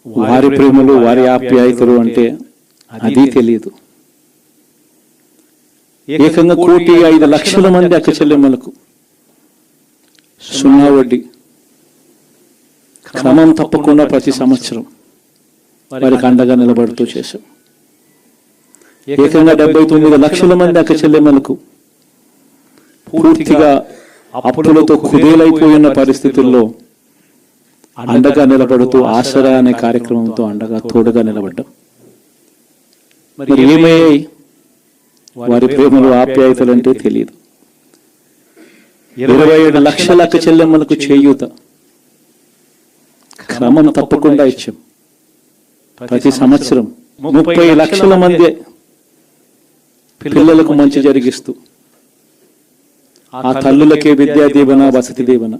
వారి ప్రేమలు, వారి ఆప్యాయతలు అంటే అది తెలియదు. ఏకంగా 1,05,00,000 మంది అక్క చెల్లెమ్మలకు 0 వడ్డీ క్రమం తప్పకుండా ప్రతి సంవత్సరం వారికి అండగా నిలబడుతూ చేశాం. ఏకంగా 79,00,000 మంది అక్క చెల్లెమ్మలకు పూర్తిగా అప్పులతో కుదేలైపోయిన పరిస్థితుల్లో అండగా నిలబడుతూ ఆసరా అనే కార్యక్రమంతో అండగా తోడుగా నిలబడ్డాం. మరి ఏమయ్యాయి? వారి ప్రేమలు, ఆప్యాయతలు అంటే తెలియదు. 27 లక్షల అక్క చెల్లెమ్మలకు చేయూత క్రమం తప్పకుండా ఇచ్చాం. ప్రతి సంవత్సరం 30 లక్షల మంది పిల్లలకు మంచి జరిగిస్తూ ఆ తల్లులకే విద్యా దీవెన, వసతి దీవెన,